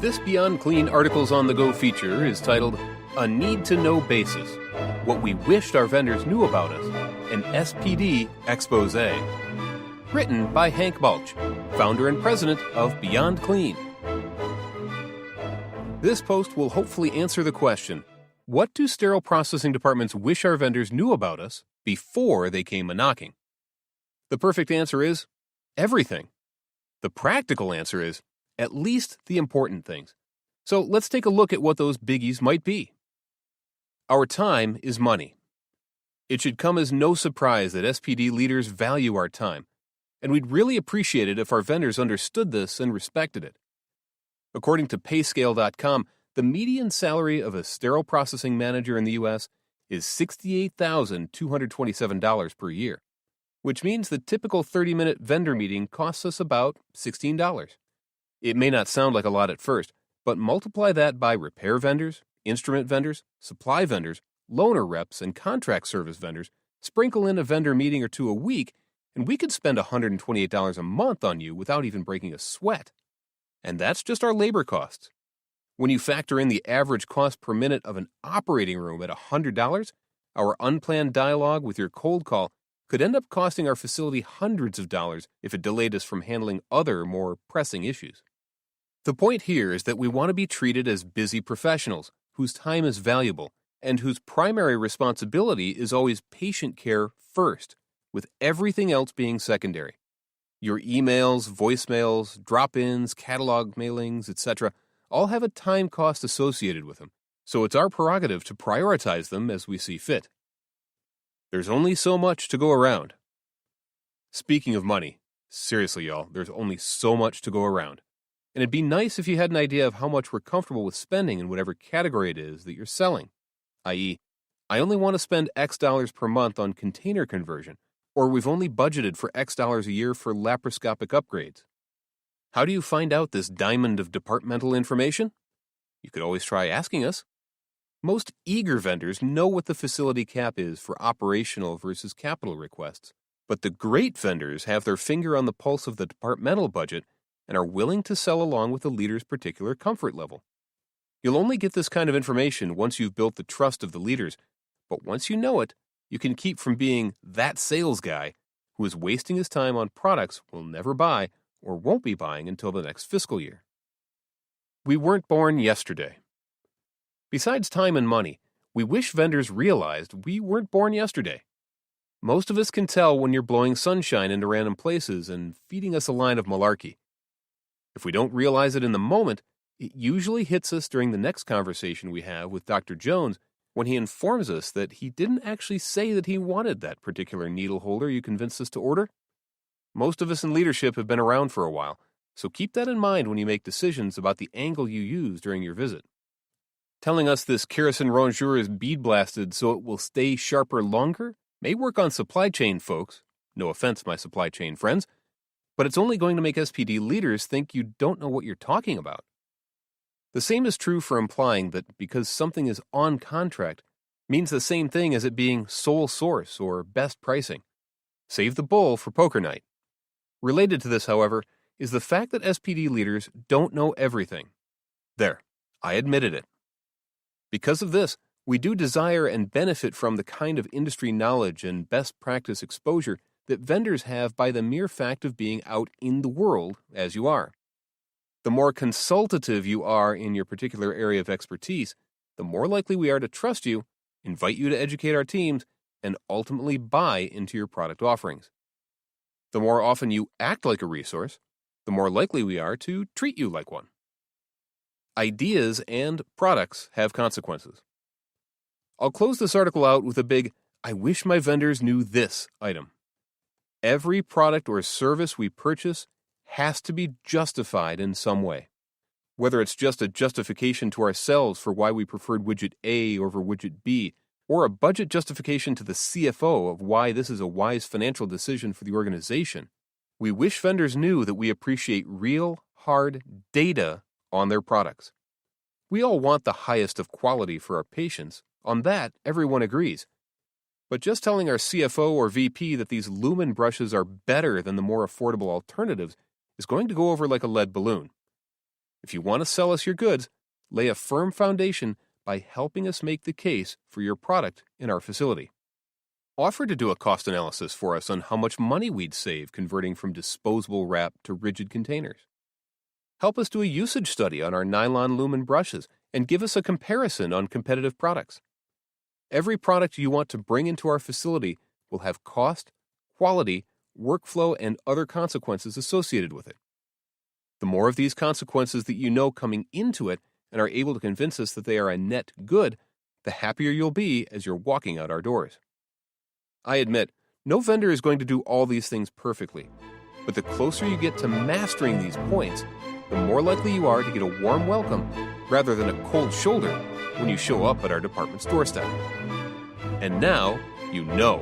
This Beyond Clean Articles on the Go feature is titled A Need to Know Basis, What We Wished Our Vendors Knew About Us, an SPD Expose. Written by Hank Balch, founder and president of Beyond Clean. This post will hopefully answer the question, what do sterile processing departments wish our vendors knew about us before they came a-knocking? The perfect answer is everything. The practical answer is at least the important things. So let's take a look at what those biggies might be. Our time is money. It should come as no surprise that SPD leaders value our time, and we'd really appreciate it if our vendors understood this and respected it. According to Payscale.com, the median salary of a sterile processing manager in the U.S. is $68,227 per year, which means the typical 30-minute vendor meeting costs us about $16. It may not sound like a lot at first, but multiply that by repair vendors, instrument vendors, supply vendors, loaner reps, and contract service vendors, sprinkle in a vendor meeting or two a week, and we could spend $128 a month on you without even breaking a sweat. And that's just our labor costs. When you factor in the average cost per minute of an operating room at $100, our unplanned dialogue with your cold call could end up costing our facility hundreds of dollars if it delayed us from handling other, more pressing issues. The point here is that we want to be treated as busy professionals whose time is valuable and whose primary responsibility is always patient care first, with everything else being secondary. Your emails, voicemails, drop-ins, catalog mailings, etc. all have a time cost associated with them, so it's our prerogative to prioritize them as we see fit. There's only so much to go around. Speaking of money, seriously, y'all, there's only so much to go around. And it'd be nice if you had an idea of how much we're comfortable with spending in whatever category it is that you're selling, i.e., I only want to spend X dollars per month on container conversion, or we've only budgeted for X dollars a year for laparoscopic upgrades. How do you find out this diamond of departmental information? You could always try asking us. Most eager vendors know what the facility cap is for operational versus capital requests, but the great vendors have their finger on the pulse of the departmental budget and are willing to sell along with the leader's particular comfort level. You'll only get this kind of information once you've built the trust of the leaders, but once you know it, you can keep from being that sales guy who is wasting his time on products we'll never buy or won't be buying until the next fiscal year. We weren't born yesterday. Besides time and money, we wish vendors realized we weren't born yesterday. Most of us can tell when you're blowing sunshine into random places and feeding us a line of malarkey. If we don't realize it in the moment, it usually hits us during the next conversation we have with Dr. Jones when he informs us that he didn't actually say that he wanted that particular needle holder you convinced us to order. Most of us in leadership have been around for a while, so keep that in mind when you make decisions about the angle you use during your visit. Telling us this kerosene rongeur is bead blasted so it will stay sharper longer may work on supply chain folks, no offense my supply chain friends, but it's only going to make SPD leaders think you don't know what you're talking about. The same is true for implying that because something is on contract means the same thing as it being sole source or best pricing. Save the bull for poker night. Related to this, however, is the fact that SPD leaders don't know everything. There, I admitted it. Because of this, we do desire and benefit from the kind of industry knowledge and best practice exposure that vendors have by the mere fact of being out in the world as you are. The more consultative you are in your particular area of expertise, the more likely we are to trust you, invite you to educate our teams, and ultimately buy into your product offerings. The more often you act like a resource, the more likely we are to treat you like one. Ideas and products have consequences. I'll close this article out with a big, I wish my vendors knew this item. Every product or service we purchase has to be justified in some way. Whether it's just a justification to ourselves for why we preferred widget A over widget B, or a budget justification to the CFO of why this is a wise financial decision for the organization, we wish vendors knew that we appreciate real, hard data on their products. We all want the highest of quality for our patients. On that, everyone agrees. But just telling our CFO or VP that these lumen brushes are better than the more affordable alternatives is going to go over like a lead balloon. If you want to sell us your goods, lay a firm foundation by helping us make the case for your product in our facility. Offer to do a cost analysis for us on how much money we'd save converting from disposable wrap to rigid containers. Help us do a usage study on our nylon lumen brushes and give us a comparison on competitive products. Every product you want to bring into our facility will have cost, quality, workflow, and other consequences associated with it. The more of these consequences that you know coming into it and are able to convince us that they are a net good, the happier you'll be as you're walking out our doors. I admit, no vendor is going to do all these things perfectly, but the closer you get to mastering these points, the more likely you are to get a warm welcome rather than a cold shoulder when you show up at our department's doorstep. And now you know.